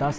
10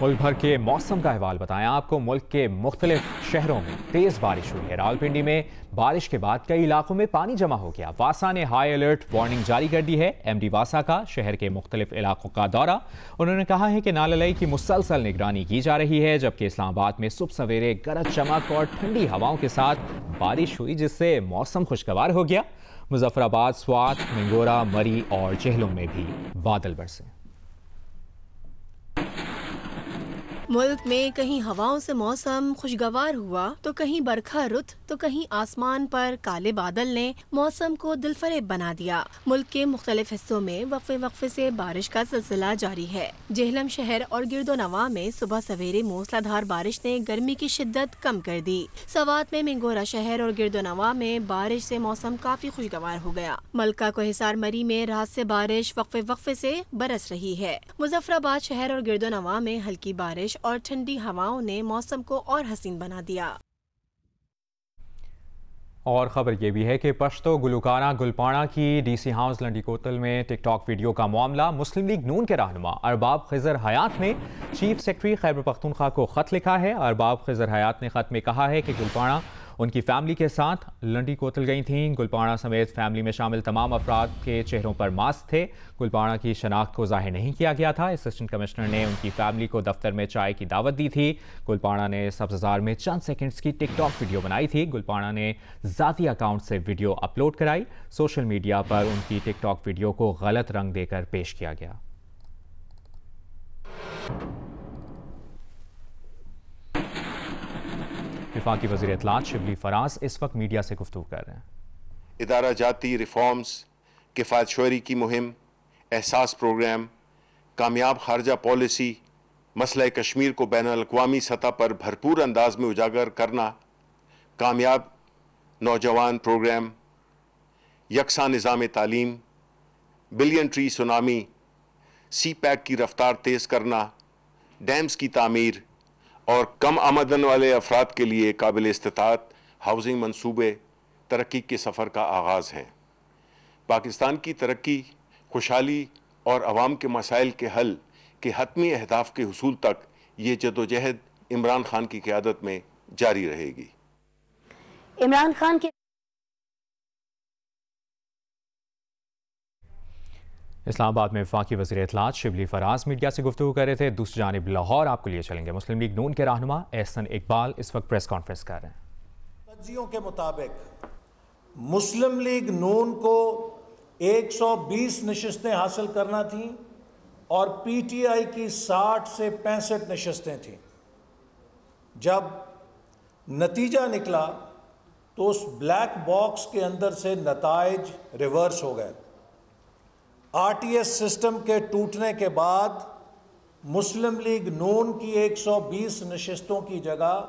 ملک بھر کے موسم کا احوال بتائیں آپ کو۔ ملک کے مختلف شہروں میں تیز بارش ہوئی ہے۔ راولپنڈی میں بارش کے بعد کئی علاقوں میں پانی جمع ہو گیا۔ واسا نے ہائی الرٹ وارننگ جاری کر دی ہے۔ ایم ڈی واسا کا شہر کے مختلف علاقوں کا دورہ۔ انہوں نے کہا ہے کہ ناللائی کی مسلسل نگرانی کی جا رہی ہے، جبکہ اسلام آباد میں صبح سویرے گرج چمک اور ٹھنڈی ہواؤں کے ساتھ بارش ہوئی، جس سے موسم خوشگوار ہو گیا۔ مظفر آباد، سوات، منگورا، مری اور جہلم میں بھی بادل برسے۔ ملک میں کہیں ہواؤں سے موسم خوشگوار ہوا تو کہیں برکھا رت تو کہیں آسمان پر کالے بادل نے موسم کو دلفریب بنا دیا۔ ملک کے مختلف حصوں میں وقفے وقفے سے بارش کا سلسلہ جاری ہے۔ جہلم شہر اور گرد و نواح میں صبح سویرے موسلا دھار بارش نے گرمی کی شدت کم کر دی۔ سوات میں منگورا شہر اور گرد و نواح میں بارش سے موسم کافی خوشگوار ہو گیا۔ ملکہ کو حصار مری میں رات سے بارش وقفے وقفے سے برس رہی ہے۔ مظفر آباد شہر اور گرد و نواح میں ہلکی بارش اور ٹھنڈی ہواؤں نے موسم کو اور حسین بنا دیا۔ اور خبر یہ بھی ہے کہ پشتو گلوکارہ گلپانا کی ڈی سی ہاؤس لنڈی کوتل میں ٹک ٹاک ویڈیو کا معاملہ۔ مسلم لیگ نون کے رہنما ارباب خضر حیات نے چیف سیکرٹری خیبر پختونخوا کو خط لکھا ہے۔ ارباب خضر حیات نے خط میں کہا ہے کہ گلپانا ان کی فیملی کے ساتھ لنڈی کوتل گئی تھیں۔ گلپانا سمیت فیملی میں شامل تمام افراد کے چہروں پر ماسک تھے۔ گلپانا کی شناخت کو ظاہر نہیں کیا گیا تھا۔ اسسٹنٹ کمشنر نے ان کی فیملی کو دفتر میں چائے کی دعوت دی تھی۔ گلپانا نے سبززار میں چند سیکنڈز کی ٹک ٹاک ویڈیو بنائی تھی۔ گلپانا نے ذاتی اکاؤنٹ سے ویڈیو اپلوڈ کرائی۔ سوشل میڈیا پر ان کی ٹک ٹاک ویڈیو کو غلط رنگ دے کر پیش کیا گیا۔ وفاقی وزیر اطلاعات شبلی فراز اس وقت میڈیا سے گفتگو کر رہے ہیں۔ ادارہ جاتی ریفارمز، کفایت شعری کی مہم، احساس پروگرام، کامیاب خارجہ پالیسی، مسئلہ کشمیر کو بین الاقوامی سطح پر بھرپور انداز میں اجاگر کرنا، کامیاب نوجوان پروگرام، یکساں نظام تعلیم، بلین ٹری سونامی، سی پیک کی رفتار تیز کرنا، ڈیمز کی تعمیر اور کم آمدن والے افراد کے لیے قابل استطاعت ہاؤسنگ منصوبے ترقی کے سفر کا آغاز ہیں۔ پاکستان کی ترقی، خوشحالی اور عوام کے مسائل کے حل کے حتمی اہداف کے حصول تک یہ جدوجہد عمران خان کی قیادت میں جاری رہے گی۔ عمران خان کے اسلام آباد میں وفاقی وزیر اطلاعات شبلی فراز میڈیا سے گفتگو کر رہے تھے۔ دوسری جانب لاہور آپ کو لیے چلیں گے۔ مسلم لیگ نون کے رہنما احسن اقبال اس وقت پریس کانفرنس کر رہے ہیں۔ تجزیوں کے مطابق مسلم لیگ نون کو 120 نشستیں حاصل کرنا تھیں اور پی ٹی آئی کی 60 سے 65 نشستیں تھیں۔ جب نتیجہ نکلا تو اس بلیک باکس کے اندر سے نتائج ریورس ہو گئے۔ آر ٹی ایس سسٹم کے ٹوٹنے کے بعد مسلم لیگ نون کی 120 نشستوں کی جگہ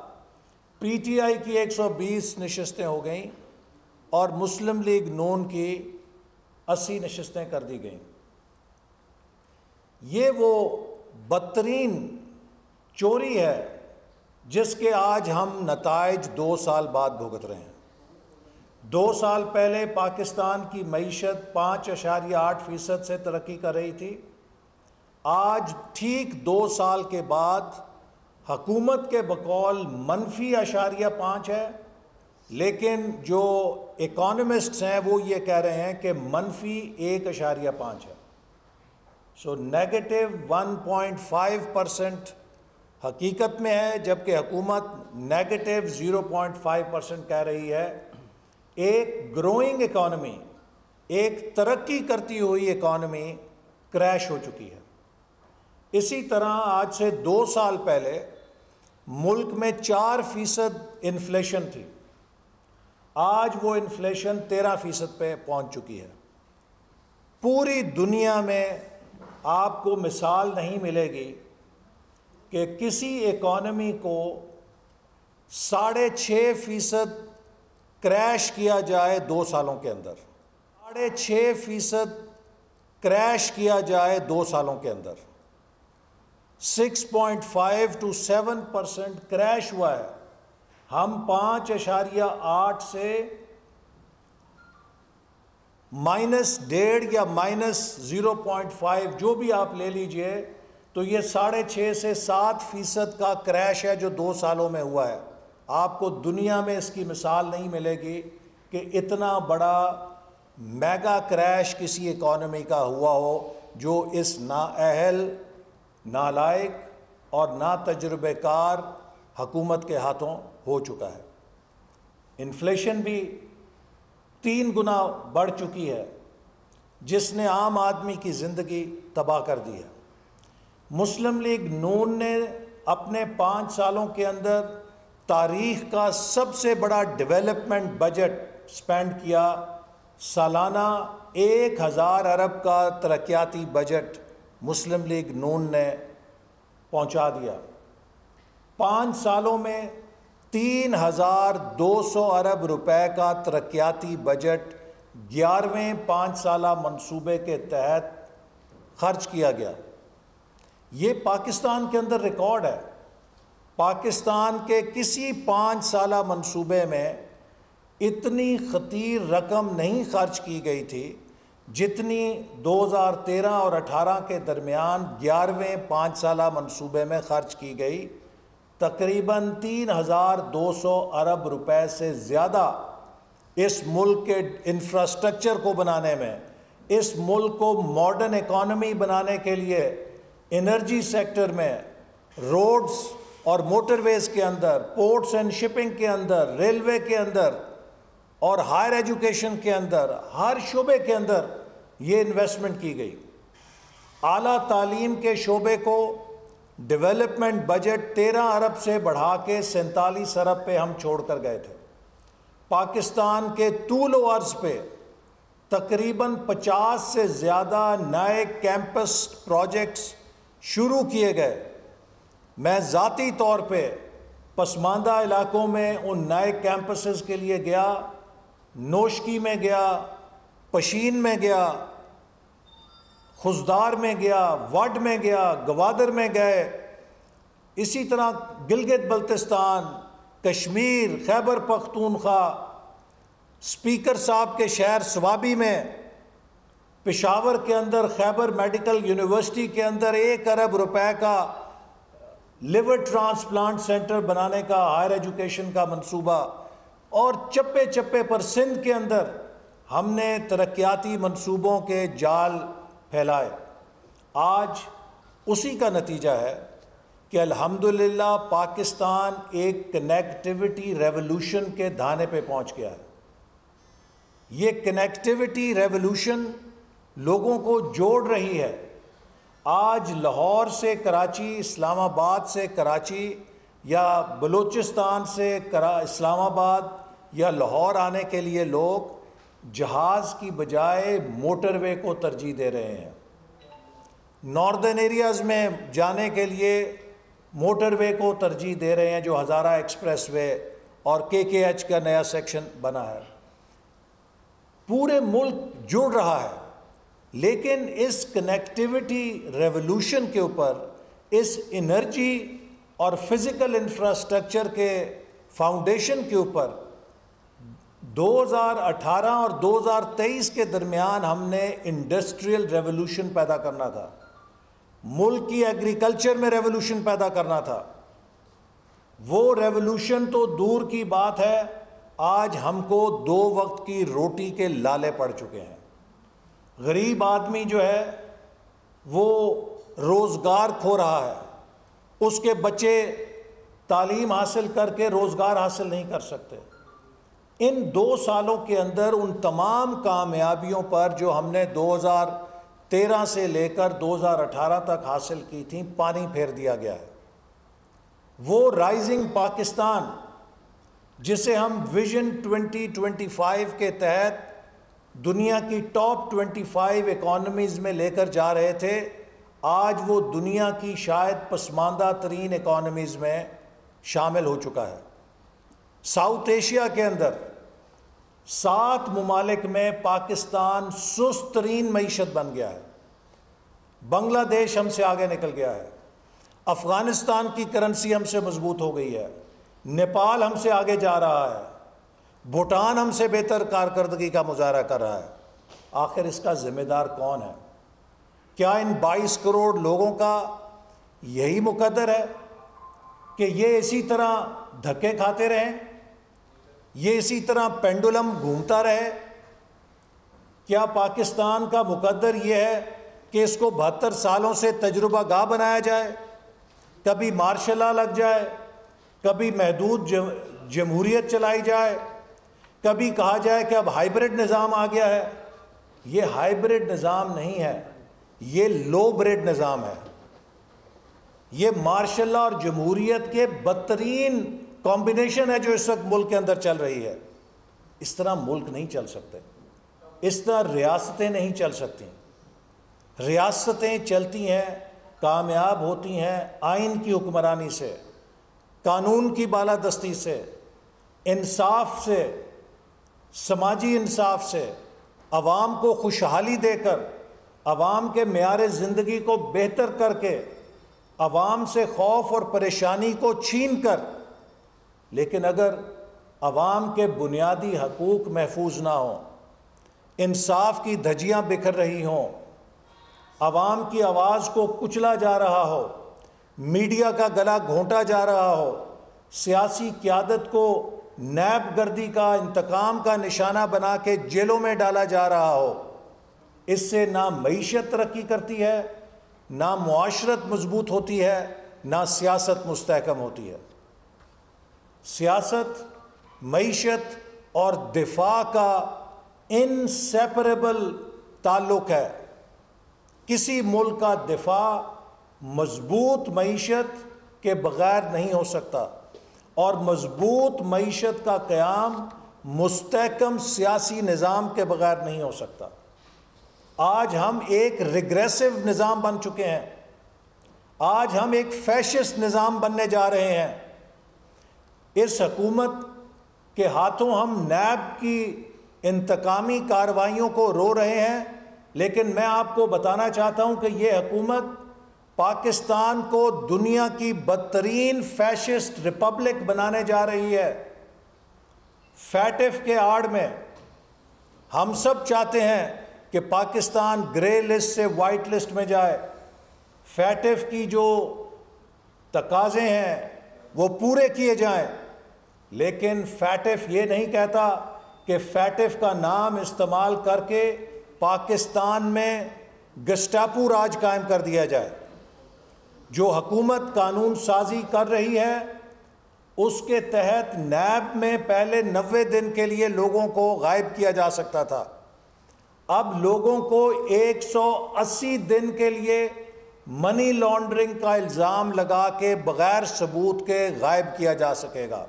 پی ٹی آئی کی 120 نشستیں ہو گئیں اور مسلم لیگ نون کی 80 نشستیں کر دی گئیں۔ یہ وہ بدترین چوری ہے جس کے آج ہم نتائج 2 سال بعد بھگت رہے ہیں۔ 2 سال پہلے پاکستان کی معیشت 5.8% سے ترقی کر رہی تھی۔ آج ٹھیک 2 سال کے بعد حکومت کے بقول -0.5 ہے، لیکن جو اکانومسٹس ہیں وہ یہ کہہ رہے ہیں کہ -1.5 ہے۔ سو -1.5% حقیقت میں ہے، جبکہ حکومت -0.5% کہہ رہی ہے۔ ایک گروئنگ اکانومی، ایک ترقی کرتی ہوئی اکانومی کریش ہو چکی ہے۔ اسی طرح آج سے 2 سال پہلے ملک میں 4% انفلیشن تھی، آج وہ انفلیشن 13% پہ پہنچ چکی ہے۔ پوری دنیا میں آپ کو مثال نہیں ملے گی کہ کسی اکانومی کو 6.5% کریش کیا جائے 2 سالوں کے اندر، 6.5% کریش کیا جائے 2 سالوں کے اندر، 6.5 to 7% کریش ہوا ہے۔ ہم 5.8 سے -1.5 یا -0.5 جو بھی آپ لے لیجئے، تو یہ 6.5 سے 7% کا کریش ہے جو 2 سالوں میں ہوا ہے. آپ کو دنیا میں اس کی مثال نہیں ملے گی کہ اتنا بڑا میگا کریش کسی اکانومی کا ہوا ہو جو اس نااہل، نالائق اور نا تجربہ کار حکومت کے ہاتھوں ہو چکا ہے. انفلیشن بھی 3 گنا بڑھ چکی ہے جس نے عام آدمی کی زندگی تباہ کر دی ہے. مسلم لیگ نون نے اپنے 5 سالوں کے اندر تاریخ کا سب سے بڑا ڈیولپمنٹ بجٹ سپینڈ کیا. سالانہ 1000 ارب کا ترقیاتی بجٹ مسلم لیگ نون نے پہنچا دیا. 5 سالوں میں 3200 ارب روپے کا ترقیاتی بجٹ 11ویں 5 سالہ منصوبے کے تحت خرچ کیا گیا. یہ پاکستان کے اندر ریکارڈ ہے. پاکستان کے کسی 5 سالہ منصوبے میں اتنی خطیر رقم نہیں خرچ کی گئی تھی جتنی 2013 اور 18 کے درمیان 11ویں 5 سالہ منصوبے میں خرچ کی گئی. تقریباً 3200 ارب روپے سے زیادہ اس ملک کے انفراسٹرکچر کو بنانے میں، اس ملک کو ماڈرن اکانومی بنانے کے لیے انرجی سیکٹر میں، روڈز اور موٹر ویز کے اندر، پورٹس اینڈ شپنگ کے اندر، ریلوے کے اندر اور ہائر ایجوکیشن کے اندر، ہر شعبے کے اندر یہ انویسٹمنٹ کی گئی. اعلیٰ تعلیم کے شعبے کو ڈیولپمنٹ بجٹ 13 ارب سے بڑھا کے 47 ارب پہ ہم چھوڑ کر گئے تھے. پاکستان کے طول و عرض پہ تقریباً 50 سے زیادہ نئے کیمپس پروجیکٹس شروع کیے گئے. میں ذاتی طور پہ پسماندہ علاقوں میں ان نئے کیمپسز کے لیے گیا. نوشکی میں گیا، پشین میں گیا، خزدار میں گیا، وڈ میں گیا، گوادر میں گئے. اسی طرح گلگت بلتستان، کشمیر، خیبر پختونخوا، اسپیکر صاحب کے شہر سوابی میں، پشاور کے اندر خیبر میڈیکل یونیورسٹی کے اندر 1 ارب روپے کا لیور ٹرانسپلانٹ سینٹر بنانے کا ہائر ایجوکیشن کا منصوبہ، اور چپے چپے پر سندھ کے اندر ہم نے ترقیاتی منصوبوں کے جال پھیلائے. آج اسی کا نتیجہ ہے کہ الحمدللہ پاکستان ایک کنیکٹیوٹی ریولوشن کے دھانے پہ پہنچ گیا ہے. یہ کنیکٹیوٹی ریولوشن لوگوں کو جوڑ رہی ہے. آج لاہور سے کراچی، اسلام آباد سے کراچی یا بلوچستان سے اسلام آباد یا لاہور آنے کے لیے لوگ جہاز کی بجائے موٹر وے کو ترجیح دے رہے ہیں. ناردرن ایریاز میں جانے کے لیے موٹر وے کو ترجیح دے رہے ہیں جو ہزارہ ایکسپریس وے اور KKH کا نیا سیکشن بنا ہے. پورے ملک جڑ رہا ہے. لیکن اس کنیکٹیوٹی ریولوشن کے اوپر، اس انرجی اور فزیکل انفراسٹرکچر کے فاؤنڈیشن کے اوپر 2018 اور 2023 کے درمیان ہم نے انڈسٹریل ریولوشن پیدا کرنا تھا. ملک کی ایگریکلچر میں ریولوشن پیدا کرنا تھا. وہ ریولوشن تو دور کی بات ہے، آج ہم کو 2 وقت کی روٹی کے لالے پڑ چکے ہیں. غریب آدمی جو ہے وہ روزگار کھو رہا ہے. اس کے بچے تعلیم حاصل کر کے روزگار حاصل نہیں کر سکتے. ان 2 سالوں کے اندر ان تمام کامیابیوں پر جو ہم نے 2013 سے لے کر 2018 تک حاصل کی تھیں پانی پھیر دیا گیا ہے. وہ رائزنگ پاکستان جسے ہم ویژن 2025 کے تحت دنیا کی ٹاپ 25 اکانومیز میں لے کر جا رہے تھے، آج وہ دنیا کی شاید پسماندہ ترین اکانومیز میں شامل ہو چکا ہے. ساؤتھ ایشیا کے اندر 7 ممالک میں پاکستان سست ترین معیشت بن گیا ہے. بنگلہ دیش ہم سے آگے نکل گیا ہے. افغانستان کی کرنسی ہم سے مضبوط ہو گئی ہے. نیپال ہم سے آگے جا رہا ہے. بھوٹان ہم سے بہتر کارکردگی کا مظاہرہ کر رہا ہے. آخر اس کا ذمہ دار کون ہے؟ کیا ان 22 کروڑ لوگوں کا یہی مقدر ہے کہ یہ اسی طرح دھکے کھاتے رہیں، یہ اسی طرح پینڈولم گھومتا رہے؟ کیا پاکستان کا مقدر یہ ہے کہ اس کو 72 سالوں سے تجربہ گاہ بنایا جائے، کبھی مارشل لا لگ جائے، کبھی محدود جمہوریت چلائی جائے، کبھی کہا جائے کہ اب ہائیبرڈ نظام آ گیا ہے؟ یہ ہائیبرڈ نظام نہیں ہے، یہ لو بریڈ نظام ہے۔ یہ مارشل لا اور جمہوریت کے بدترین کمبینیشن ہے جو اس وقت ملک کے اندر چل رہی ہے۔ اس طرح ملک نہیں چل سکتے، اس طرح ریاستیں نہیں چل سکتی۔ ریاستیں چلتی ہیں، کامیاب ہوتی ہیں آئین کی حکمرانی سے، قانون کی بالادستی سے، انصاف سے، سماجی انصاف سے، عوام کو خوشحالی دے کر، عوام کے معیار زندگی کو بہتر کر کے، عوام سے خوف اور پریشانی کو چھین کر۔ لیکن اگر عوام کے بنیادی حقوق محفوظ نہ ہوں، انصاف کی دھجیاں بکھر رہی ہوں، عوام کی آواز کو کچلا جا رہا ہو، میڈیا کا گلا گھونٹا جا رہا ہو، سیاسی قیادت کو نیب گردی کا، انتقام کا نشانہ بنا کے جیلوں میں ڈالا جا رہا ہو، اس سے نہ معیشت ترقی کرتی ہے، نہ معاشرت مضبوط ہوتی ہے، نہ سیاست مستحکم ہوتی ہے۔ سیاست، معیشت اور دفاع کا انسیپریبل تعلق ہے۔ کسی ملک کا دفاع مضبوط معیشت کے بغیر نہیں ہو سکتا، اور مضبوط معیشت کا قیام مستحکم سیاسی نظام کے بغیر نہیں ہو سکتا۔ آج ہم ایک ریگریسو نظام بن چکے ہیں، آج ہم ایک فیشسٹ نظام بننے جا رہے ہیں۔ اس حکومت کے ہاتھوں ہم نیب کی انتقامی کارروائیوں کو رو رہے ہیں، لیکن میں آپ کو بتانا چاہتا ہوں کہ یہ حکومت پاکستان کو دنیا کی بدترین فیشسٹ ریپبلک بنانے جا رہی ہے۔ فیٹف کے آڑ میں ہم سب چاہتے ہیں کہ پاکستان گرے لسٹ سے وائٹ لسٹ میں جائے، فیٹف کی جو تقاضے ہیں وہ پورے کیے جائیں، لیکن فیٹف یہ نہیں کہتا کہ فیٹف کا نام استعمال کر کے پاکستان میں گسٹاپو راج قائم کر دیا جائے۔ جو حکومت قانون سازی کر رہی ہے اس کے تحت نیب میں پہلے 90 دن کے لیے لوگوں کو غائب کیا جا سکتا تھا، اب لوگوں کو 180 دن کے لیے منی لانڈرنگ کا الزام لگا کے بغیر ثبوت کے غائب کیا جا سکے گا۔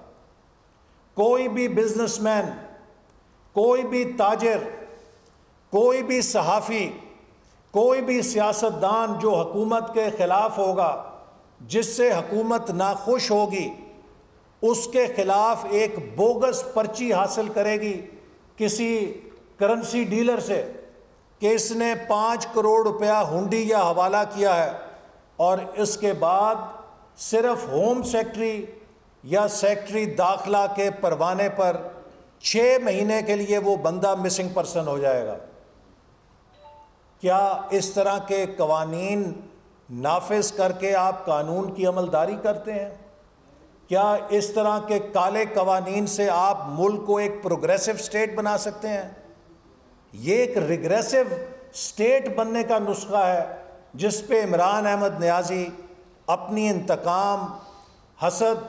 کوئی بھی بزنس مین، کوئی بھی تاجر، کوئی بھی صحافی، کوئی بھی سیاستدان جو حکومت کے خلاف ہوگا، جس سے حکومت ناخوش ہوگی، اس کے خلاف ایک بوگس پرچی حاصل کرے گی کسی کرنسی ڈیلر سے کہ اس نے 5 کروڑ روپیہ ہنڈی یا حوالہ کیا ہے، اور اس کے بعد صرف ہوم سیکٹری یا سیکٹری داخلہ کے پروانے پر 6 مہینے کے لیے وہ بندہ مسنگ پرسن ہو جائے گا۔ کیا اس طرح کے قوانین نافذ کر کے آپ قانون کی عملداری کرتے ہیں؟ کیا اس طرح کے کالے قوانین سے آپ ملک کو ایک پروگریسو سٹیٹ بنا سکتے ہیں؟ یہ ایک ریگریسو سٹیٹ بننے کا نسخہ ہے جس پہ عمران احمد نیازی اپنی انتقام، حسد،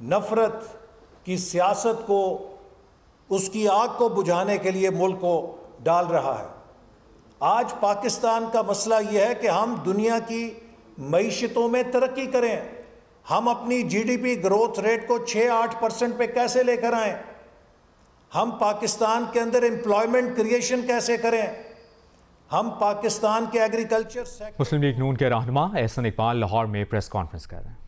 نفرت کی سیاست کو، اس کی آگ کو بجھانے کے لیے ملک کو ڈال رہا ہے۔ آج پاکستان کا مسئلہ یہ ہے کہ ہم دنیا کی معیشتوں میں ترقی کریں، ہم اپنی G D P growth rate کو 6-8% پہ کیسے لے کر آئیں، ہم پاکستان کے اندر امپلائمنٹ کریشن کیسے کریں، ہم پاکستان کے ایگریکلچر سیکٹر۔ مسلم لیگ نون کے رہنما احسن اقبال لاہور میں پریس کانفرنس کر رہے ہیں۔